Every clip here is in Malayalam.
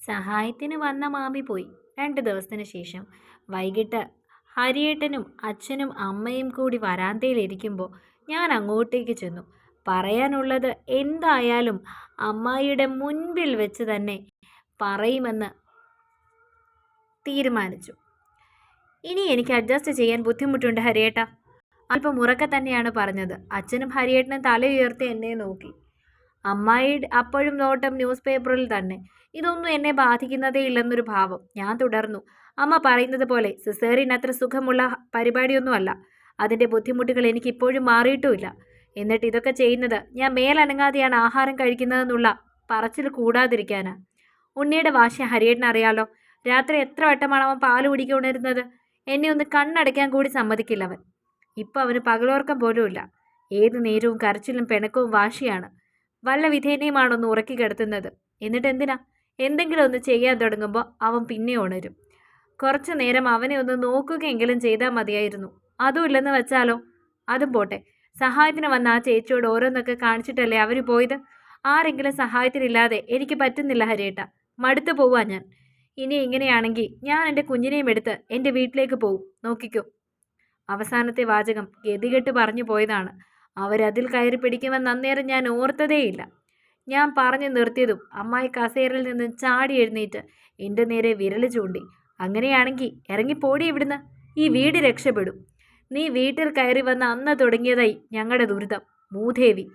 സഹായത്തിന് വന്ന മാമി പോയി. 2 ദിവസത്തിന് ശേഷം വൈകിട്ട് ഹരിയേട്ടനും അച്ഛനും അമ്മയും കൂടി വരാന്തയിലിരിക്കുമ്പോൾ ഞാൻ അങ്ങോട്ടേക്ക് ചെന്നു. പറയാനുള്ളത് എന്തായാലും അമ്മായിയുടെ മുൻപിൽ വെച്ച് തന്നെ പറയുമെന്ന് തീരുമാനിച്ചു. ഇനി എനിക്ക് അഡ്ജസ്റ്റ് ചെയ്യാൻ ബുദ്ധിമുട്ടുണ്ട് ഹരിയേട്ട. അല്പം ഉറക്കെ തന്നെയാണ് പറഞ്ഞത്. അച്ഛനും ഹരിയേട്ടനും തല ഉയർത്തി എന്നെ നോക്കി. അമ്മായി അപ്പോഴും നോട്ടം ന്യൂസ് പേപ്പറിൽ തന്നെ. ഇതൊന്നും എന്നെ ബാധിക്കുന്നതേ ഇല്ലെന്നൊരു ഭാവം. ഞാൻ തുടർന്നു. അമ്മ പറയുന്നത് പോലെ സിസേറിയൻ അത്ര സുഖമുള്ള പരിപാടിയൊന്നുമല്ല. അതിൻ്റെ ബുദ്ധിമുട്ടുകൾ എനിക്കിപ്പോഴും മാറിയിട്ടുമില്ല. എന്നിട്ട് ഇതൊക്കെ ചെയ്യുന്നത് ഞാൻ മേലനങ്ങാതെയാണ് ആഹാരം കഴിക്കുന്നതെന്നുള്ള പറച്ചിൽ കൂടാതിരിക്കാനാ. ഉണ്ണിയുടെ വാശി ഹരിയേട്ടന് അറിയാലോ. രാത്രി എത്ര വട്ടമാണ് അവൻ പാല് കുടിക്കാൻ ഉണരുന്നത്. എന്നെ ഒന്ന് കണ്ണടയ്ക്കാൻ കൂടി സമ്മതിക്കില്ല അവൻ. ഇപ്പം അവന് പകലോർക്കം പോലും ഇല്ല. ഏതു നേരവും കരച്ചിലും പിണക്കവും വാശിയാണ്. വല്ല വിധേനയുമാണൊന്ന് ഉറക്കി കിടത്തുന്നത്. എന്നിട്ട് എന്തിനാ? എന്തെങ്കിലും ഒന്ന് ചെയ്യാൻ തുടങ്ങുമ്പോൾ അവൻ പിന്നെ ഉണരും. കുറച്ചു നേരം അവനെ ഒന്ന് നോക്കുകയെങ്കിലും ചെയ്താൽ മതിയായിരുന്നു. അതും ഇല്ലെന്ന് വെച്ചാലോ? അതും പോട്ടെ. സഹായത്തിന് വന്ന ആ ചേച്ചിയോട് ഓരോന്നൊക്കെ കാണിച്ചിട്ടല്ലേ അവർ പോയത്. ആരെങ്കിലും സഹായത്തിനില്ലാതെ എനിക്ക് പറ്റുന്നില്ല ഹരിയേട്ട. മടുത്തു പോവാ ഞാൻ. ഇനി ഇങ്ങനെയാണെങ്കിൽ ഞാൻ എൻ്റെ കുഞ്ഞിനെയും എടുത്ത് എൻ്റെ വീട്ടിലേക്ക് പോവും. നോക്കിക്കോ. അവസാനത്തെ വാചകം ഗതികെട്ട് പറഞ്ഞു പോയതാണ്. അവരതിൽ കയറി പിടിക്കുമെന്ന് അന്നേരം ഞാൻ ഓർത്തതേയില്ല. ഞാൻ പറഞ്ഞു നിർത്തിയതും അമ്മായി കസേരയിൽ നിന്ന് ചാടി എഴുന്നേറ്റ് എൻ്റെ നേരെ വിരൽ ചൂണ്ടി. അങ്ങനെയാണെങ്കിൽ ഇറങ്ങിപ്പോടി ഇവിടുന്ന്. ഈ വീട് രക്ഷപ്പെടും. നീ വീട്ടിൽ കയറി വന്ന അന്ന് തുടങ്ങിയതായി ഞങ്ങളുടെ ദുരിതം. മൂദേവി.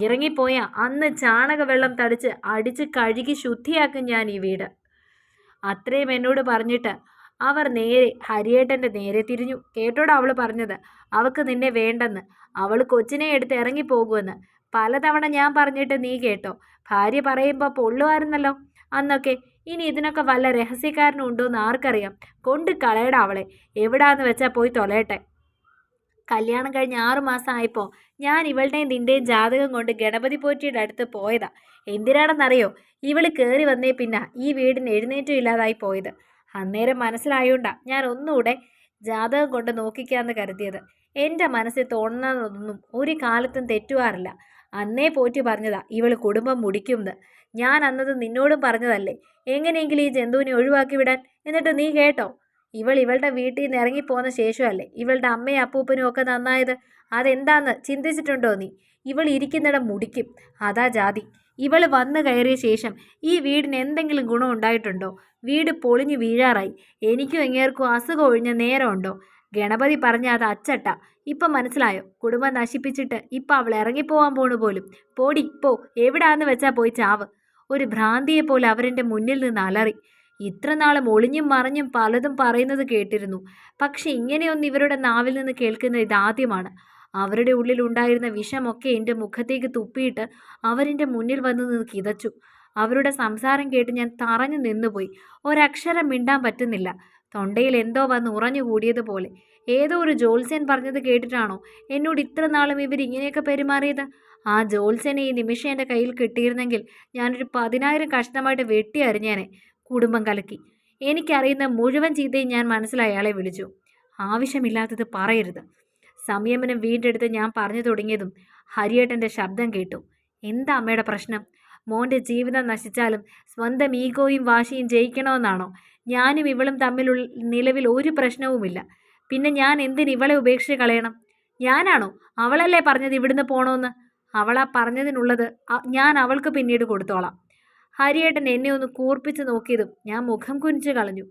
ഇറങ്ങിപ്പോയ അന്ന് ചാണകവെള്ളം തളിച്ച് അടിച്ച് കഴുകി ശുദ്ധിയാക്കും ഞാൻ ഈ വീട്. അത്രയും എന്നോട് പറഞ്ഞിട്ട് അവർ നേരെ ഹരിയേട്ടൻ്റെ നേരെ തിരിഞ്ഞു. കേട്ടോടാ അവൾ പറഞ്ഞത്? അവൾക്ക് നിന്നെ വേണ്ടെന്ന്. അവൾ കൊച്ചിനെ എടുത്ത് ഇറങ്ങിപ്പോകുമെന്ന്. പലതവണ ഞാൻ പറഞ്ഞിട്ട് നീ കേട്ടോ? ഭാര്യ പറയുമ്പോൾ പൊള്ളുമായിരുന്നല്ലോ അന്നൊക്കെ. ഇനി ഇതിനൊക്കെ വല്ല രഹസ്യക്കാരനും ഉണ്ടോയെന്ന് ആർക്കറിയാം. കൊണ്ട് കളയടാ അവളെ. എവിടാന്ന് വെച്ചാൽ പോയി തൊലയട്ടെ. കല്യാണം കഴിഞ്ഞ് 6 മാസം ആയപ്പോൾ ഞാൻ ഇവളുടെയും നിൻ്റെയും ജാതകം കൊണ്ട് ഗണപതി പോറ്റിയുടെ അടുത്ത് പോയതാ. എന്തിനാണെന്നറിയോ? ഇവള് കയറി വന്നേ പിന്നെ ഈ വീടിന് എഴുന്നേറ്റം ഇല്ലാതായി പോയത്. അന്നേരം മനസ്സിലായോണ്ടാ ഞാൻ ഒന്നുകൂടെ ജാതകം കൊണ്ട് നോക്കിക്കാന്ന് കരുതിയത്. എൻ്റെ മനസ്സിൽ തോന്നുന്നതൊന്നും ഒരു കാലത്തും തെറ്റുവാറില്ല. അന്നേ പോറ്റി പറഞ്ഞതാ ഇവള് കുടുംബം മുടിക്കുമെന്ന്. ഞാൻ അന്നത് നിന്നോടും പറഞ്ഞതല്ലേ എങ്ങനെയെങ്കിലും ഈ ജന്തുവിനെ ഒഴിവാക്കി വിടാൻ. എന്നിട്ട് നീ കേട്ടോ? ഇവളുടെ വീട്ടിൽ നിന്ന് ഇറങ്ങിപ്പോന്ന ശേഷമല്ലേ ഇവളുടെ അമ്മയും അപ്പൂപ്പനും ഒക്കെ നന്നായത്. അതെന്താന്ന് ചിന്തിച്ചിട്ടുണ്ടോ നീ? ഇവൾ ഇരിക്കുന്നിടം മുടിക്കും. അതാ ജാതി. ഇവൾ വന്നു കയറിയ ശേഷം ഈ വീടിന് എന്തെങ്കിലും ഗുണം ഉണ്ടായിട്ടുണ്ടോ? വീട് പൊളിഞ്ഞു വീഴാറായി. എനിക്കും എങ്ങേർക്കും അസുഖം ഒഴിഞ്ഞ നേരമുണ്ടോ? ഗണപതി പറഞ്ഞ അത് അച്ചട്ട. ഇപ്പം മനസ്സിലായോ? കുടുംബം നശിപ്പിച്ചിട്ട് ഇപ്പം അവൾ ഇറങ്ങിപ്പോവാൻ പോണു പോലും. പോടി പോ. എവിടാന്ന് വെച്ചാൽ പോയി ചാവ്. ഒരു ഭ്രാന്തിയെ പോലെ അവരെൻ്റെ മുന്നിൽ നിന്ന് അലറി. ഇത്ര നാളും ഒളിഞ്ഞും മറിഞ്ഞും പലതും പറയുന്നത് കേട്ടിരുന്നു. പക്ഷെ ഇങ്ങനെയൊന്നും ഇവരുടെ നാവിൽ നിന്ന് കേൾക്കുന്നത് ഇതാദ്യമാണ്. അവരുടെ ഉള്ളിലുണ്ടായിരുന്ന വിഷമൊക്കെ എൻ്റെ മുഖത്തേക്ക് തുപ്പിയിട്ട് അവരെൻ്റെ മുന്നിൽ വന്ന് നിന്ന് കിതച്ചു. അവരുടെ സംസാരം കേട്ട് ഞാൻ തറഞ്ഞു നിന്നുപോയി. ഒരക്ഷരം മിണ്ടാൻ പറ്റുന്നില്ല. തൊണ്ടയിൽ എന്തോ വന്ന് ഉറഞ്ഞു കൂടിയതുപോലെ. ഏതോ ഒരു ജോത്സ്യൻ പറഞ്ഞത് കേട്ടിട്ടാണോ എന്നോട് ഇത്ര നാളും ഇവരിങ്ങനെയൊക്കെ പെരുമാറിയത്? ആ ജോത്സ്യനെ ഈ നിമിഷം എൻ്റെ കയ്യിൽ കിട്ടിയിരുന്നെങ്കിൽ ഞാനൊരു 10,000 കഷ്ണമായിട്ട് വെട്ടി അരിഞ്ഞേനെ. കുടുംബം കലക്കി. എനിക്കറിയുന്ന മുഴുവൻ ചീത്തയും ഞാൻ മനസ്സിലായി അയാളെ വിളിച്ചു. ആവശ്യമില്ലാത്തത് പറയരുത്. സംയമനം വീണ്ടെടുത്ത് ഞാൻ പറഞ്ഞു തുടങ്ങിയതും ഹരിയേട്ടൻ്റെ ശബ്ദം കേട്ടു. എന്താ അമ്മയുടെ പ്രശ്നം? മോൻ്റെ ജീവിതം നശിച്ചാലും സ്വന്തം ഈഗോയും വാശിയും ജയിക്കണമെന്നാണോ? ഞാനും ഇവളും തമ്മിലുള്ള നിലവിൽ ഒരു പ്രശ്നവുമില്ല. പിന്നെ ഞാൻ എന്തിന് ഇവളെ ഉപേക്ഷിച്ച് കളയണം? ഞാനാണോ? അവളല്ലേ പറഞ്ഞത് ഇവിടുന്ന് പോകണമെന്ന്. അവളാ പറഞ്ഞതിനുള്ളത് ഞാൻ അവൾക്ക് പിന്നീട് കൊടുത്തോളാം. ഹരിയേട്ടൻ എന്നെ ഒന്ന് കൂർപ്പിച്ച് നോക്കിയതും ഞാൻ മുഖം കുനിച്ച് കളഞ്ഞു.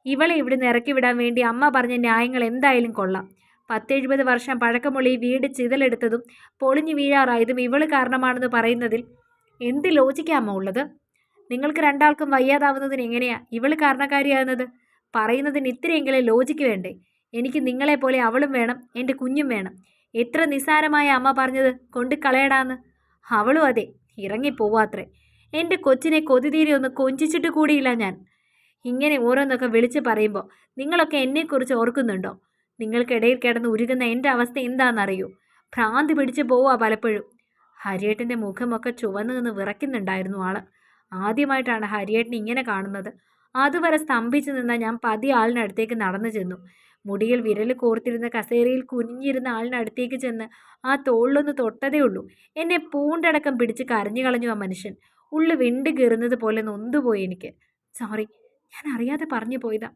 ഇവളെ ഇവിടുന്ന് ഇറക്കി വിടാൻ വേണ്ടി അമ്മ പറഞ്ഞ ന്യായങ്ങൾ എന്തായാലും കൊള്ളാം. 10-70 വർഷം പഴക്കമുള്ള ഈ വീട് ചിതലെടുത്തതും പൊളിഞ്ഞു വീഴാറായതും ഇവള് കാരണമാണെന്ന് പറയുന്നതിൽ എന്ത് ലോജിക്കാമോ ഉള്ളത്? നിങ്ങൾക്ക് രണ്ടാൾക്കും വയ്യാതാവുന്നതിന് എങ്ങനെയാ ഇവള് കാരണക്കാരിയാകുന്നത്? പറയുന്നതിന് ഇത്രയെങ്കിലും ലോജിക്ക് വേണ്ടേ? എനിക്ക് നിങ്ങളെപ്പോലെ അവളും വേണം, എൻ്റെ കുഞ്ഞും വേണം. എത്ര നിസ്സാരമായ അമ്മ പറഞ്ഞത് കൊണ്ട് കളയടാന്ന്. അവളും അതെ, ഇറങ്ങിപ്പോവാത്രേ. എൻ്റെ കൊച്ചിനെ കൊതിതീരെ ഒന്ന് കൊഞ്ചിച്ചിട്ട് കൂടിയില്ല ഞാൻ. ഇങ്ങനെ ഓരോന്നൊക്കെ വിളിച്ച് പറയുമ്പോൾ നിങ്ങളൊക്കെ എന്നെക്കുറിച്ച് ഓർക്കുന്നുണ്ടോ? നിങ്ങൾക്കിടയിൽ കിടന്ന് ഉരുകുന്ന എൻ്റെ അവസ്ഥ എന്താണെന്നറിയോ? ഭ്രാന്തി പിടിച്ച് പോവാ പലപ്പോഴും. ഹരിയേട്ടൻ്റെ മുഖമൊക്കെ ചുവന്നു നിന്ന് വിറയ്ക്കുന്നുണ്ടായിരുന്നു ആള്. ആദ്യമായിട്ടാണ് ഹരിയേട്ടൻ ഇങ്ങനെ കാണുന്നത്. അതുവരെ സ്തംഭിച്ചു നിന്ന ഞാൻ പതിയെ ആളിനടുത്തേക്ക് നടന്നു ചെന്നു. മുടിയിൽ വിരൽ കോർത്തിരുന്ന കസേരയിൽ കുനിഞ്ഞിരുന്ന ആളിനടുത്തേക്ക് ചെന്ന് ആ തോളിലൊന്ന് തൊട്ടതേ ഉള്ളൂ. എന്നെ പൂണ്ടടക്കം പിടിച്ച് കരഞ്ഞു കളഞ്ഞു ആ മനുഷ്യൻ. ഉള്ളു വിണ്ട് കീറുന്നത് പോലെ നൊന്തുപോയി എനിക്ക്. സോറി, ഞാൻ അറിയാതെ പറഞ്ഞു പോയതാ.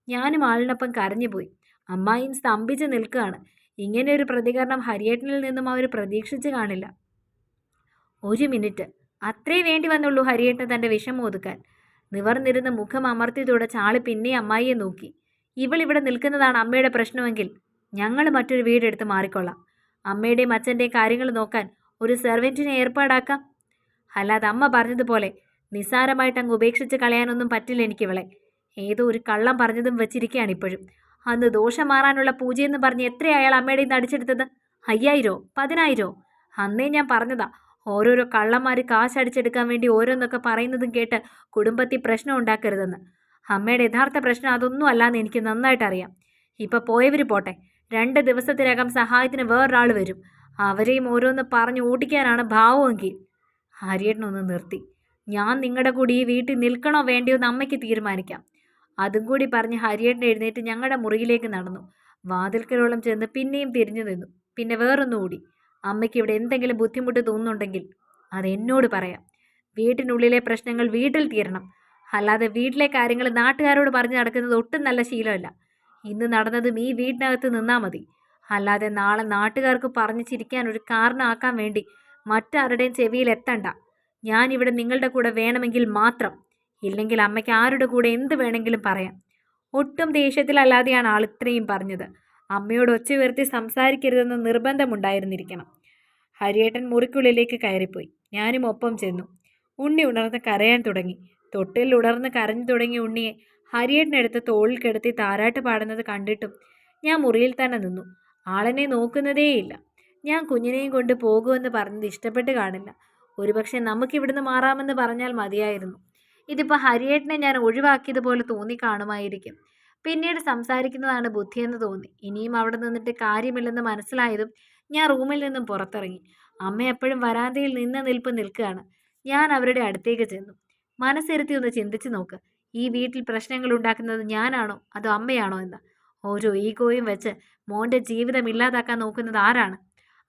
ഞാനും ആളിനൊപ്പം കരഞ്ഞുപോയി. അമ്മായിയും സ്തംഭിച്ച് നിൽക്കുകയാണ്. ഇങ്ങനെ ഒരു പ്രതികരണം ഹരിയേട്ടനിൽ നിന്നും അവർ പ്രതീക്ഷിച്ച് കാണില്ല. ഒരു മിനിറ്റ് അത്രേ വേണ്ടി വന്നുള്ളൂ ഹരിയേട്ടന് തൻ്റെ വിഷമം ഒതുക്കാൻ. നിവർന്നിരുന്ന് മുഖം അമർത്തി തുടച്ച് ആള് പിന്നെ അമ്മായിയെ നോക്കി. ഇവളിവിടെ നിൽക്കുന്നതാണ് അമ്മയുടെ പ്രശ്നമെങ്കിൽ ഞങ്ങൾ മറ്റൊരു വീടെടുത്ത് മാറിക്കൊള്ളാം. അമ്മയുടെയും അച്ഛൻ്റെയും കാര്യങ്ങൾ നോക്കാൻ ഒരു സെർവൻറ്റിനെ ഏർപ്പാടാക്കാം. അല്ലാതെ അമ്മ പറഞ്ഞതുപോലെ നിസ്സാരമായിട്ട് അങ്ങ് ഉപേക്ഷിച്ച് കളയാനൊന്നും പറ്റില്ല എനിക്കിവളെ. ഏതോ ഒരു കള്ളം പറഞ്ഞതും വെച്ചിരിക്കുകയാണ് ഇപ്പോഴും. അന്ന് ദോഷം മാറാനുള്ള പൂജയെന്ന് പറഞ്ഞ് എത്രയാ അയാൾ അമ്മയുടെ നിന്ന് അടിച്ചെടുത്തത്? 5000 10,000? അന്നേ ഞാൻ പറഞ്ഞതാ, ഓരോരോ കള്ളന്മാർ കാശടിച്ചെടുക്കാൻ വേണ്ടി ഓരോന്നൊക്കെ പറയുന്നതും കേട്ട് കുടുംബത്തിൽ പ്രശ്നം ഉണ്ടാക്കരുതെന്ന്. അമ്മയുടെ യഥാർത്ഥ പ്രശ്നം അതൊന്നും അല്ലാന്ന് എനിക്ക് നന്നായിട്ടറിയാം. ഇപ്പം പോയവർ പോട്ടെ, 2 ദിവസത്തിനകം സഹായത്തിന് വേറൊരാൾ വരും. അവരെയും ഓരോന്ന് പറഞ്ഞ് ഓടിക്കാനാണ് ഭാവമെങ്കിൽ. ഹരിയേട്ടനൊന്ന് നിർത്തി. ഞാൻ നിങ്ങളുടെ കൂടി ഈ വീട്ടിൽ നിൽക്കണോ വേണ്ടയോ എന്ന് അമ്മയ്ക്ക് തീരുമാനിക്കാം. അതും കൂടി പറഞ്ഞ് ഹരിയേട്ടൻ എഴുന്നേറ്റ് ഞങ്ങളുടെ മുറിയിലേക്ക് നടന്നു. വാതിൽക്കലോളം ചെന്ന് പിന്നെയും തിരിഞ്ഞു നിന്നു. പിന്നെ വേറൊന്നുകൂടി, അമ്മയ്ക്ക് ഇവിടെ എന്തെങ്കിലും ബുദ്ധിമുട്ട് തോന്നുന്നുണ്ടെങ്കിൽ അതെന്നോട് പറയാം. വീട്ടിനുള്ളിലെ പ്രശ്നങ്ങൾ വീട്ടിൽ തീരണം. അല്ലാതെ വീട്ടിലെ കാര്യങ്ങൾ നാട്ടുകാരോട് പറഞ്ഞു നടക്കുന്നത് ഒട്ടും നല്ല ശീലമല്ല. ഇന്ന് നടന്നതും ഈ വീട്ടിനകത്ത് നിന്നാൽ മതി. അല്ലാതെ നാളെ നാട്ടുകാർക്ക് പറഞ്ഞു ചിരിക്കാൻ ഒരു കാരണമാക്കാൻ വേണ്ടി മറ്റാരുടെയും ചെവിയിൽ എത്തണ്ട. ഞാനിവിടെ നിങ്ങളുടെ കൂടെ വേണമെങ്കിൽ മാത്രം, ഇല്ലെങ്കിൽ അമ്മയ്ക്ക് ആരുടെ കൂടെ എന്ത് വേണമെങ്കിലും പറയാം. ഒട്ടും ദേഷ്യത്തിലല്ലാതെയാണ് ആൾ ഇത്രയും പറഞ്ഞത്. അമ്മയോട് ഒച്ച ഉയർത്തി സംസാരിക്കരുതെന്ന് നിർബന്ധമുണ്ടായിരുന്നിരിക്കണം. ഹരിയേട്ടൻ മുറിക്കുള്ളിലേക്ക് കയറിപ്പോയി. ഞാനും ഒപ്പം ചെന്നു. ഉണ്ണി ഉണർന്ന് കരയാൻ തുടങ്ങി. തൊട്ടിൽ ഉണർന്ന് കരഞ്ഞു തുടങ്ങിയ ഉണ്ണിയെ ഹരിയേട്ടനെടുത്ത് തോളിൽ കിടത്തി താരാട്ട് പാടുന്നത് കണ്ടിട്ടും ഞാൻ മുറിയിൽ തന്നെ നിന്നു. ആളെന്നെ നോക്കുന്നതേയില്ല. ഞാൻ കുഞ്ഞിനെയും കൊണ്ട് പോകുമെന്ന് പറഞ്ഞത് ഇഷ്ടപ്പെട്ട് കാണില്ല. ഒരുപക്ഷെ നമുക്കിവിടുന്ന് മാറാമെന്ന് പറഞ്ഞാൽ മതിയായിരുന്നു. ഇതിപ്പോൾ ഹരിയേട്ടനെ ഞാൻ ഒഴിവാക്കിയതുപോലെ തോന്നിക്കാണുമായിരിക്കും. പിന്നീട് സംസാരിക്കുന്നതാണ് ബുദ്ധിയെന്ന് തോന്നി. ഇനിയും അവിടെ നിന്നിട്ട് കാര്യമില്ലെന്ന് മനസ്സിലായതും ഞാൻ റൂമിൽ നിന്നും പുറത്തിറങ്ങി. അമ്മ എപ്പോഴും വരാന്തയിൽ നിൽക്കുകയാണ്. ഞാൻ അവരുടെ അടുത്തേക്ക് ചെന്നു. മനസ്സിരുത്തി ഒന്ന് ചിന്തിച്ചു നോക്ക്. ഈ വീട്ടിൽ പ്രശ്നങ്ങൾ ഉണ്ടാക്കുന്നത് ഞാനാണോ അതോ അമ്മയാണോ എന്ന്. ഓരോ ഈഗോയും വെച്ച് മോൻ്റെ ജീവിതം ഇല്ലാതാക്കാൻ നോക്കുന്നത് ആരാണ്?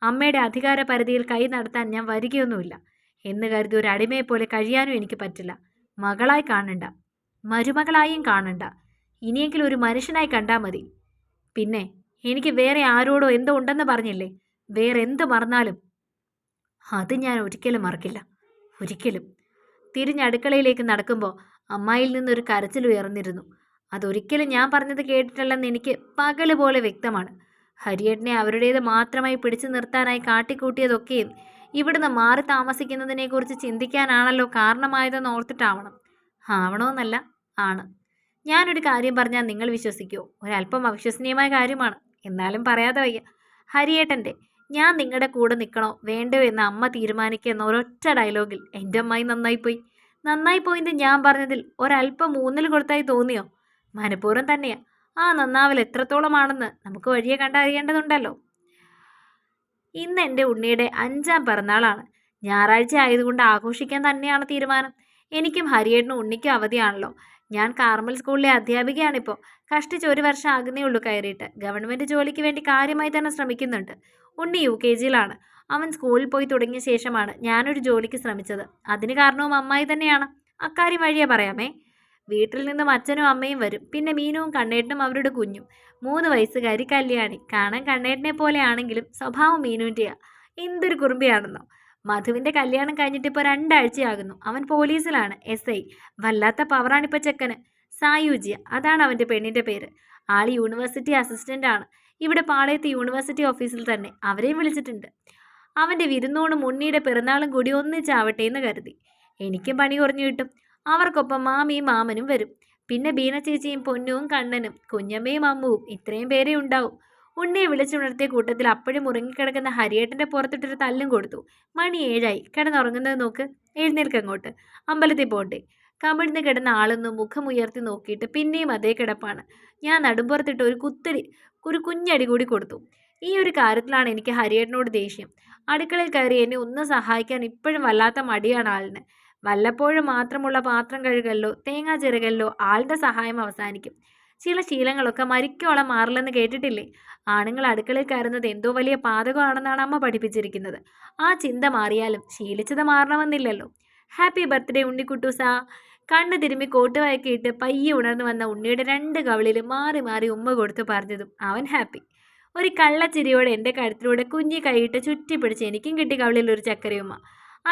അമ്മയുടെ അധികാര പരിധിയിൽ കൈ നടത്താൻ ഞാൻ വരികയൊന്നുമില്ല എന്ന് കരുതി ഒരു അടിമയെപ്പോലെ കഴിയാനും എനിക്ക് പറ്റില്ല. മകളായി കാണണ്ട, മരുമകളായും കാണണ്ട. ഇനിയെങ്കിലും ഒരു മനുഷ്യനായി കണ്ടാൽ മതി. പിന്നെ എനിക്ക് വേറെ ആരോടോ എന്തോ ഉണ്ടെന്ന് പറഞ്ഞില്ലേ? വേറെ എന്ത് മറന്നാലും അത് ഞാൻ ഒരിക്കലും മറക്കില്ല, ഒരിക്കലും. തിരിഞ്ഞടുക്കളയിലേക്ക് നടക്കുമ്പോൾ അമ്മായിൽ നിന്നൊരു കരച്ചിൽ ഉയർന്നിരുന്നു. അതൊരിക്കലും ഞാൻ പറഞ്ഞത് കേട്ടിട്ടില്ലെന്ന് എനിക്ക് പകല് പോലെ വ്യക്തമാണ്. ഹരിയേട്ടനെ അവരുടേത് മാത്രമായി പിടിച്ചു നിർത്താനായി കാട്ടിക്കൂട്ടിയതൊക്കെയും ഇവിടുന്ന് മാറി താമസിക്കുന്നതിനെക്കുറിച്ച് ചിന്തിക്കാനാണല്ലോ കാരണമായതെന്ന് ഓർത്തിട്ടാവണം. ആവണമെന്നല്ല, ആണ്. ഞാനൊരു കാര്യം പറഞ്ഞാൽ നിങ്ങൾ വിശ്വസിക്കുമോ? ഒരല്പം അവിശ്വസനീയമായ കാര്യമാണ്, എന്നാലും പറയാതെ വയ്യ. ഹരിയേട്ടൻ്റെ ഞാൻ നിങ്ങളുടെ കൂടെ നിൽക്കണോ വേണ്ടയോ എന്ന് അമ്മ തീരുമാനിക്കുക എന്ന ഒരൊറ്റ ഡയലോഗിൽ എൻ്റെ അമ്മായി നന്നായിപ്പോയിന്ന് ഞാൻ പറഞ്ഞതിൽ ഒരല്പം ഊന്നൽ കൊടുത്തായി തോന്നിയോ? മനഃപൂർവ്വം തന്നെയാ. ആ നന്നാവൽ എത്രത്തോളമാണെന്ന് നമുക്ക് വഴിയെ കണ്ടറിയേണ്ടതുണ്ടല്ലോ. ഇന്ന് എൻ്റെ ഉണ്ണിയുടെ 5ാം പിറന്നാളാണ്. ഞായറാഴ്ച ആയതുകൊണ്ട് ആഘോഷിക്കാൻ തന്നെയാണ് തീരുമാനം. എനിക്കും ഹരിയേട്ടനും ഉണ്ണിക്കും അവധിയാണല്ലോ. ഞാൻ കാർമൽ സ്കൂളിലെ അധ്യാപികയാണിപ്പോൾ. കഷ്ടിച്ച് 1 വർഷം ആകുന്നേ ഉള്ളൂ കയറിയിട്ട്. ഗവൺമെൻറ് ജോലിക്ക് വേണ്ടി കാര്യമായി തന്നെ ശ്രമിക്കുന്നുണ്ട്. ഉണ്ണി UKGയിലാണ്. അവൻ സ്കൂളിൽ പോയി തുടങ്ങിയ ശേഷമാണ് ഞാനൊരു ജോലിക്ക് ശ്രമിച്ചത്. അതിന് കാരണവും അമ്മായി തന്നെയാണ്. അക്കാര്യം വഴിയെ പറയാമേ. വീട്ടിൽ നിന്നും അച്ഛനും അമ്മയും വരും. പിന്നെ മീനുവും കണ്ണേട്ടനും അവരുടെ കുഞ്ഞും. 3 വയസ്സുകാരി കല്യാണി. കാണാൻ കണ്ണേട്ടനെ പോലെ ആണെങ്കിലും സ്വഭാവം മീനുവിൻ്റെയാ. എന്തൊരു കുറുമ്പിയാണെന്നോ. മധുവിൻ്റെ കല്യാണം കഴിഞ്ഞിട്ടിപ്പോൾ 2 ആഴ്ചയാകുന്നു. അവൻ പോലീസിലാണ്, SI. വല്ലാത്ത പവറാണിപ്പോൾ ചെക്കന്. സായുജ്യ, അതാണ് അവൻ്റെ പെണ്ണിൻ്റെ പേര്. ആൾ യൂണിവേഴ്സിറ്റി അസിസ്റ്റൻ്റ് ആണ്. ഇവിടെ പാളയത്ത് യൂണിവേഴ്സിറ്റി ഓഫീസിൽ തന്നെ. അവരെയും വിളിച്ചിട്ടുണ്ട്. അവൻ്റെ വിരുന്നോണും ഉണ്ണിയുടെ പിറന്നാളും കൂടി ഒന്നിച്ചാവട്ടെ എന്ന് കരുതി. എനിക്കും പണി കുറഞ്ഞു കിട്ടും. അവർക്കൊപ്പം മാമിയും മാമനും വരും. പിന്നെ ബീന ചേച്ചിയും പൊന്നുവും കണ്ണനും കുഞ്ഞമ്മയും അമ്മുവും. ഇത്രയും പേരേ ഉണ്ടാവും. ഉണ്ണിയെ വിളിച്ചുണർത്തിയ കൂട്ടത്തിൽ അപ്പോഴും ഉറങ്ങിക്കിടക്കുന്ന ഹരിയേട്ടൻ്റെ പുറത്തിട്ടൊരു തല്ലും കൊടുത്തു. മണി 7 കിടന്നുറങ്ങുന്നത് നോക്ക്. എഴുന്നേൽക്കങ്ങോട്ട്. അമ്പലത്തിൽ പോണ്ടേ? കമിഴ്ന്ന് കിടന്ന ആളൊന്നും മുഖം ഉയർത്തി നോക്കിയിട്ട് പിന്നെയും അതേ കിടപ്പാണ്. ഞാൻ നടുമ്പുറത്തിട്ട് ഒരു കുഞ്ഞടി കൂടി കൊടുത്തു. ഈ ഒരു കാര്യത്തിലാണ് എനിക്ക് ഹരിയേട്ടനോട് ദേഷ്യം. അടുക്കളയിൽ കയറി എന്നെ ഒന്ന് സഹായിക്കാൻ ഇപ്പോഴും വല്ലാത്ത മടിയാണ് ആളിന്. വല്ലപ്പോഴും മാത്രമുള്ള പാത്രം കഴുകലിലോ തേങ്ങാ ചിരകലിലോ ആളുടെ സഹായം അവസാനിക്കും. ചില ശീലങ്ങളൊക്കെ മരിക്കോളം മാറില്ലെന്ന് കേട്ടിട്ടില്ലേ? ആണുങ്ങൾ അടുക്കളയിൽ കയറുന്നത് എന്തോ വലിയ പാതകമാണെന്നാണ് അമ്മ പഠിപ്പിച്ചിരിക്കുന്നത്. ആ ചിന്ത മാറിയാലും ശീലിച്ചത് മാറണമെന്നില്ലല്ലോ. Happy birthday ഉണ്ണിക്കുട്ടൂസാ. കണ്ണു തിരുമ്മി കോട്ടുവാക്കിയിട്ട് പയ്യെ ഉണർന്നു വന്ന ഉണ്ണിയുടെ 2 കവിളിലും മാറി മാറി ഉമ്മ കൊടുത്തു പറഞ്ഞതും അവൻ ഹാപ്പി. ഒരു കള്ളച്ചിരിയോടെ എൻ്റെ കഴുത്തിലൂടെ കുഞ്ഞി കൈയിട്ട് ചുറ്റിപ്പിടിച്ച് എനിക്കും കിട്ടി കവിളിൽ ഒരു ചക്കരയുമ്മ.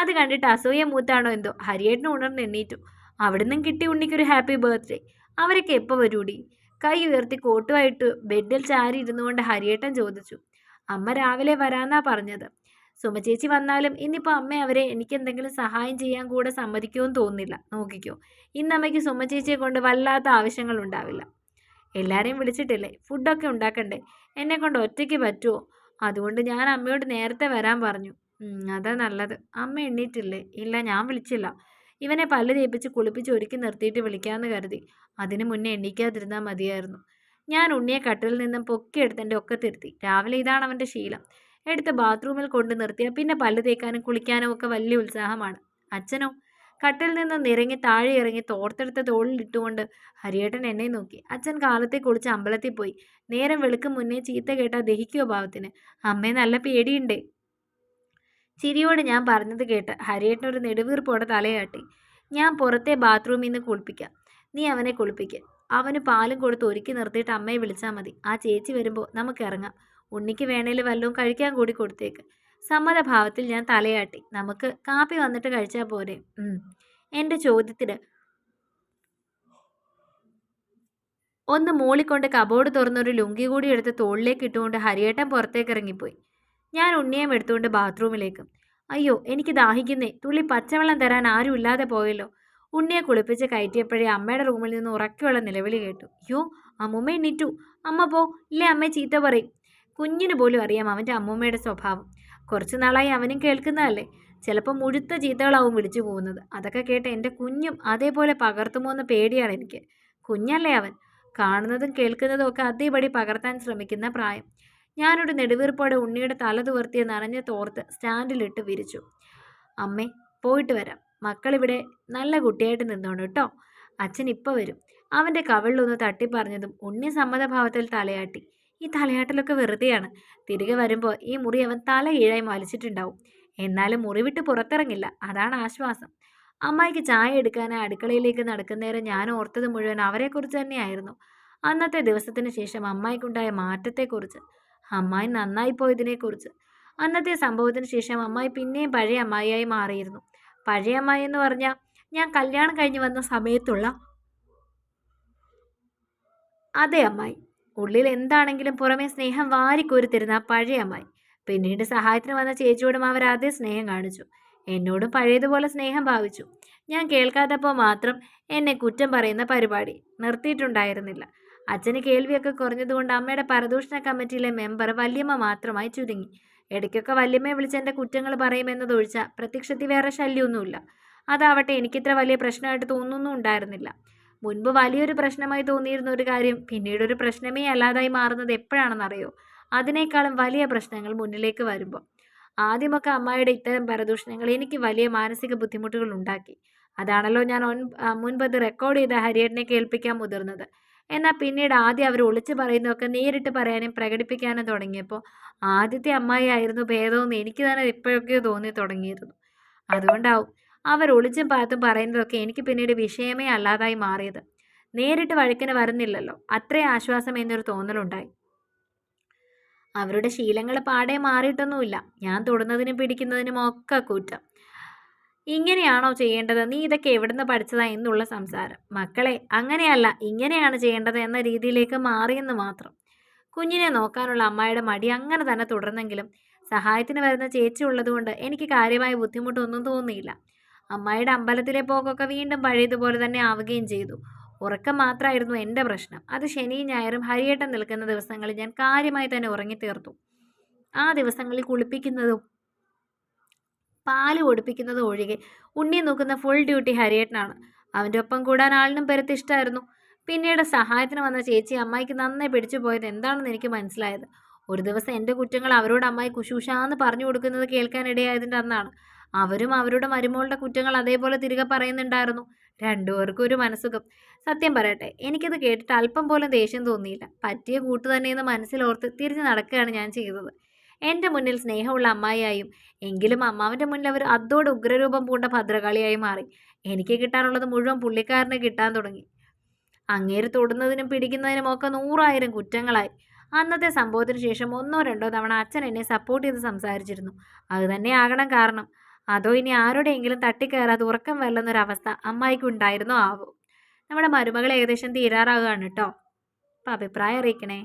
അത് കണ്ടിട്ട് അസൂയ മൂത്താണോ എന്തോ ഹരിയേട്ടന് ഉണർന്ന് എണ്ണീറ്റു. അവിടുന്നും കിട്ടി ഉണ്ണിക്കൊരു ഹാപ്പി ബർത്ത്ഡേ. അവരൊക്കെ എപ്പോൾ വരൂടി? കൈ ഉയർത്തി കോട്ടുമായിട്ട് ബെഡിൽ ചാരി ഇരുന്നുകൊണ്ട് ഹരിയേട്ടൻ ചോദിച്ചു. അമ്മ രാവിലെ വരാന്നാ പറഞ്ഞത്. സുമചേച്ചി വന്നാലും ഇന്നിപ്പോൾ അമ്മ അവരെ എനിക്കെന്തെങ്കിലും സഹായം ചെയ്യാൻ കൂടെ സമ്മതിക്കുമെന്ന് തോന്നുന്നില്ല. നോക്കിക്കോ, ഇന്നമ്മയ്ക്ക് സുമചേച്ചിയെ കൊണ്ട് വല്ലാത്ത ആവശ്യങ്ങളുണ്ടാവില്ല. എല്ലാവരെയും വിളിച്ചിട്ടില്ലേ? ഫുഡൊക്കെ ഉണ്ടാക്കണ്ടേ? എന്നെ കൊണ്ട് ഒറ്റയ്ക്ക് പറ്റുമോ? അതുകൊണ്ട് ഞാൻ അമ്മയോട് നേരത്തെ വരാൻ പറഞ്ഞു. അതാ നല്ലത്. അമ്മ എണ്ണീറ്റില്ലേ? ഇല്ല, ഞാൻ വിളിച്ചില്ല. ഇവനെ പല്ല് തേപ്പിച്ച് കുളിപ്പിച്ച് ഒരുക്കി നിർത്തിയിട്ട് വിളിക്കാമെന്ന് കരുതി. അതിനു മുന്നേ എണ്ണീക്കാതിരുന്നാൽ മതിയായിരുന്നു. ഞാൻ ഉണ്ണിയെ കട്ടിലിൽ നിന്നും പൊക്കിയെടുത്ത് എൻ്റെ ഒക്കത്തിരുത്തി. രാവിലെ ഇതാണ് അവൻ്റെ ശീലം. എടുത്ത് ബാത്റൂമിൽ കൊണ്ട് നിർത്തിയാൽ പിന്നെ പല്ല് തേക്കാനും കുളിക്കാനും ഒക്കെ വലിയ ഉത്സാഹമാണ്. അച്ഛനോ? കട്ടിൽ നിന്ന് നിരങ്ങി താഴെ ഇറങ്ങി തോർത്തെടുത്ത തോളിലിട്ടുകൊണ്ട് ഹരിയേട്ടൻ എന്നെ നോക്കി. അച്ഛൻ കാലത്തെ കുളിച്ച് അമ്പലത്തിൽ പോയി. നേരം വെളുക്കും മുന്നേ ചീത്ത കേട്ടാൽ ദഹിക്കുമോ ഭാവത്തിന്? അമ്മയെ നല്ല പേടിയുണ്ടേ. ചിരിയോട് ഞാൻ പറഞ്ഞത് കേട്ട് ഹരിയേട്ടൻ ഒരു നെടുവീർപ്പോടെ തലയാട്ടി. ഞാൻ പുറത്തെ ബാത്റൂമിൽ നിന്ന് കുളിപ്പിക്കാം. നീ അവനെ കുളിപ്പിക്കുക. അവന് പാലും കൊടുത്ത് ഒരുക്കി നിർത്തിയിട്ട് അമ്മയെ വിളിച്ചാൽ മതി. ആ ചേച്ചി വരുമ്പോൾ നമുക്ക് ഇറങ്ങാം. ഉണ്ണിക്ക് വേണേൽ വല്ലതും കഴിക്കാൻ കൂടി കൊടുത്തേക്ക്. സമ്മതഭാവത്തിൽ ഞാൻ തലയാട്ടി. നമുക്ക് കാപ്പി വന്നിട്ട് കഴിച്ചാൽ പോരെ? എൻ്റെ ചോദ്യത്തിന് ഒന്ന് മൂളിക്കൊണ്ട് കബോർഡ് തുറന്നൊരു ലുങ്കി കൂടി എടുത്ത് തോളിലേക്ക് ഇട്ടുകൊണ്ട് ഹരിയേട്ടൻ പുറത്തേക്ക് ഇറങ്ങിപ്പോയി. ഞാൻ ഉണ്ണിയം എടുത്തുകൊണ്ട് ബാത്റൂമിലേക്ക്. അയ്യോ, എനിക്ക് ദാഹിക്കുന്നേ. തുള്ളി പച്ചവെള്ളം തരാൻ ആരും ഇല്ലാതെ പോയല്ലോ. ഉണ്ണിയെ കുളിപ്പിച്ച് കയറ്റിയപ്പോഴേ അമ്മയുടെ റൂമിൽ നിന്ന് ഉറക്കെയുള്ള നിലവിളി കേട്ടു. അയ്യോ, അമ്മൂമ്മ എണ്ണീറ്റു. അമ്മ പോ, ഇല്ലേ അമ്മയെ ചീത്ത പറയും. കുഞ്ഞിന് പോലും അറിയാം അവൻ്റെ അമ്മൂമ്മയുടെ സ്വഭാവം. കുറച്ച് നാളായി അവനും കേൾക്കുന്നതല്ലേ. ചിലപ്പോൾ മുഴുത്ത ചീത്തകളാവും വിളിച്ചു പോകുന്നത്. അതൊക്കെ കേട്ട് എൻ്റെ കുഞ്ഞും അതേപോലെ പകർത്തുമോ എന്ന് പേടിയാണ് എനിക്ക്. കുഞ്ഞല്ലേ അവൻ. കാണുന്നതും കേൾക്കുന്നതും ഒക്കെ അതേപടി പകർത്താൻ ശ്രമിക്കുന്ന പ്രായം. ഞാനൊരു നെടുവീർപ്പോടെ ഉണ്ണിയുടെ തല തുവർത്തിയ നനഞ്ഞ തോർത്ത് സ്റ്റാൻഡിലിട്ട് വിരിച്ചു. അമ്മേ, പോയിട്ട് വരാം. മക്കളിവിടെ നല്ല കുട്ടിയായിട്ട് നിന്നോണം കേട്ടോ. അച്ഛൻ ഇപ്പോൾ വരും. അവൻ്റെ കവിളിലൊന്ന് തട്ടിപ്പറഞ്ഞതും ഉണ്ണി സമ്മതഭാവത്തിൽ തലയാട്ടി. ഈ തലയാട്ടലൊക്കെ വെറുതെയാണ്. തിരികെ വരുമ്പോൾ ഈ മുറി അവൻ തല കീഴായി വലിച്ചിട്ടുണ്ടാവും. എന്നാലും മുറി വിട്ട് പുറത്തിറങ്ങില്ല. അതാണ് ആശ്വാസം. അമ്മായിക്ക് ചായ എടുക്കാനായി അടുക്കളയിലേക്ക് നടക്കുന്നേരം ഞാൻ ഓർത്തത് മുഴുവൻ അവരെക്കുറിച്ച് തന്നെയായിരുന്നു. അന്നത്തെ ദിവസത്തിന് ശേഷം അമ്മായിക്കുണ്ടായ മാറ്റത്തെക്കുറിച്ച്, അമ്മായി നന്നായി പോയതിനെക്കുറിച്ച്. അന്നത്തെ സംഭവത്തിന് ശേഷം അമ്മായി പിന്നെയും പഴയ അമ്മായിയായി മാറിയിരുന്നു. പഴയ അമ്മായി എന്ന് പറഞ്ഞാൽ ഞാൻ കല്യാണം കഴിഞ്ഞ് വന്ന സമയത്തുള്ള അതെ അമ്മായി. ഉള്ളിൽ എന്താണെങ്കിലും പുറമേ സ്നേഹം വാരിക്കോരി തരുന്ന ആ പഴയ അമ്മായി. പിന്നീട് സഹായത്തിന് വന്ന ചേച്ചിയോടും അവർ അതേ സ്നേഹം കാണിച്ചു. എന്നോടും പഴയതുപോലെ സ്നേഹം ഭാവിച്ചു. ഞാൻ കേൾക്കാത്തപ്പോൾ മാത്രം എന്നെ കുറ്റം പറയുന്ന പരിപാടി നിർത്തിയിട്ടുണ്ടായിരുന്നില്ല. അച്ഛന് കേൾവിയൊക്കെ കുറഞ്ഞതുകൊണ്ട് അമ്മയുടെ പരദൂഷണ കമ്മിറ്റിയിലെ മെമ്പർ വല്യമ്മ മാത്രമായി ചുരുങ്ങി. ഇടയ്ക്കൊക്കെ വല്യമ്മയെ വിളിച്ച് എൻ്റെ കുറ്റങ്ങൾ പറയുമെന്നതൊഴിച്ചാൽ പ്രത്യക്ഷത്തിൽ വേറെ ശല്യമൊന്നുമില്ല. അതാവട്ടെ എനിക്കിത്ര വലിയ പ്രശ്നമായിട്ട് തോന്നുന്നും ഉണ്ടായിരുന്നില്ല. മുൻപ് വലിയൊരു പ്രശ്നമായി തോന്നിയിരുന്ന ഒരു കാര്യം പിന്നീട് ഒരു പ്രശ്നമേ അല്ലാതായി മാറുന്നത് എപ്പോഴാണെന്നറിയോ? അതിനേക്കാളും വലിയ പ്രശ്നങ്ങൾ മുന്നിലേക്ക് വരുമ്പോൾ. ആദ്യമൊക്കെ അമ്മായിയുടെ ഇത്തരം പരദൂഷണങ്ങൾ എനിക്ക് വലിയ മാനസിക ബുദ്ധിമുട്ടുകൾ ഉണ്ടാക്കി. അതാണല്ലോ ഞാൻ മുൻപത് റെക്കോർഡ് ചെയ്ത ഹരിയേട്ടനെ കേൾപ്പിക്കാൻ മുതിർന്നത്. എന്നാൽ പിന്നീട് ആദ്യം അവർ ഒളിച്ചു പറയുന്നതൊക്കെ നേരിട്ട് പറയാനും പ്രകടിപ്പിക്കാനും തുടങ്ങിയപ്പോൾ ആദ്യത്തെ അമ്മായി ആയിരുന്നു ഭേദമെന്ന് എനിക്ക് തന്നെ ഇപ്പോഴൊക്കെയോ തോന്നി തുടങ്ങിയിരുന്നു. അതുകൊണ്ടാവും അവർ ഒളിച്ചും പാത്തും പറയുന്നതൊക്കെ എനിക്ക് പിന്നീട് വിഷയമേ അല്ലാതായി മാറിയത്. നേരിട്ട് വഴക്കിന് വരുന്നില്ലല്ലോ, അത്രയും ആശ്വാസം എന്നൊരു തോന്നലുണ്ടായി. അവരുടെ ശീലങ്ങൾ പാടെ മാറിയിട്ടൊന്നുമില്ല. ഞാൻ തൊടുന്നതിനും പിടിക്കുന്നതിനും ഒക്കെ കുറ്റം. ഇങ്ങനെയാണോ ചെയ്യേണ്ടത്? നീ ഇതൊക്കെ എവിടുന്ന് പഠിച്ചതാ എന്നുള്ള സംസാരം. മക്കളെ, അങ്ങനെയല്ല, ഇങ്ങനെയാണ് ചെയ്യേണ്ടത് എന്ന രീതിയിലേക്ക് മാറിയെന്ന് മാത്രം. കുഞ്ഞിനെ നോക്കാനുള്ള അമ്മായിയുടെ മടി അങ്ങനെ തന്നെ തുടർന്നെങ്കിലും സഹായത്തിന് വരുന്ന ചേച്ചി ഉള്ളതുകൊണ്ട് എനിക്ക് കാര്യമായ ബുദ്ധിമുട്ടൊന്നും തോന്നിയില്ല. അമ്മായിയുടെ അമ്പലത്തിലെ പോക്കൊക്കെ വീണ്ടും പഴയതുപോലെ തന്നെ ആവുകയും ചെയ്തു. ഉറക്കം മാത്രമായിരുന്നു എൻ്റെ പ്രശ്നം. അത് ശനിയും ഞായറും ഹരിയേട്ടൻ നിൽക്കുന്ന ദിവസങ്ങളിൽ ഞാൻ കാര്യമായി തന്നെ ഉറങ്ങിത്തീർത്തു. ആ ദിവസങ്ങളിൽ കുളിപ്പിക്കുന്നതും പാല് കൊടുപ്പിക്കുന്നതും ഒഴികെ ഉണ്ണിയെ നോക്കുന്ന ഫുൾ ഡ്യൂട്ടി ഹരിയേട്ടനാണ്. അവൻ്റെ ഒപ്പം കൂടാൻ ആളിനും പെരുത്ത് ഇഷ്ടമായിരുന്നു. പിന്നീട് സഹായത്തിന് വന്ന ചേച്ചി അമ്മായിക്ക് നന്നായി പിടിച്ചു പോയത് എന്താണെന്ന് എനിക്ക് മനസ്സിലായത് ഒരു ദിവസം എൻ്റെ കുറ്റങ്ങൾ അവരോട് അമ്മായി കുശൂഷാന്ന് പറഞ്ഞു കൊടുക്കുന്നത് കേൾക്കാനിടയായതിൻ്റെ അന്നാണ്. അവരും അവരുടെ മരുമകളുടെ കുറ്റങ്ങൾ അതേപോലെ തിരികെ പറയുന്നുണ്ടായിരുന്നു. രണ്ടുപേർക്കും ഒരു മനസ്സുഖം. സത്യം പറയട്ടെ, എനിക്കത് കേട്ടിട്ട് അല്പം പോലും ദേഷ്യം തോന്നിയില്ല. പറ്റിയ കൂട്ടു തന്നെയെന്ന് മനസ്സിലോർത്ത് തിരിഞ്ഞു നടക്കുകയാണ് ഞാൻ ചെയ്തത്. എൻ്റെ മുന്നിൽ സ്നേഹമുള്ള അമ്മായിയായും എങ്കിലും അമ്മാവൻ്റെ മുന്നിൽ അവർ അതോടെ ഉഗ്രരൂപം പൂണ്ട ഭദ്രകാളിയായി മാറി. എനിക്ക് കിട്ടാനുള്ളത് മുഴുവൻ പുള്ളിക്കാരന് കിട്ടാൻ തുടങ്ങി. അങ്ങേര് തൊടുന്നതിനും പിടിക്കുന്നതിനും ഒക്കെ 100,000 കുറ്റങ്ങളായി. അന്നത്തെ സംഭവത്തിന് ശേഷം 1-2 തവണ അച്ഛൻ എന്നെ സപ്പോർട്ട് ചെയ്ത് സംസാരിച്ചിരുന്നു. അത് തന്നെയാകണം കാരണം. അതോ ഇനി ആരുടെയെങ്കിലും തട്ടിക്കയറാതെ ഉറക്കം വല്ലെന്നൊരവസ്ഥ അമ്മായിക്ക് ഉണ്ടായിരുന്നോ ആവോ. നമ്മുടെ മരുമകൾ ഏകദേശം തീരാറാകുകയാണ് കേട്ടോ. അപ്പോൾ അഭിപ്രായം അറിയിക്കണേ.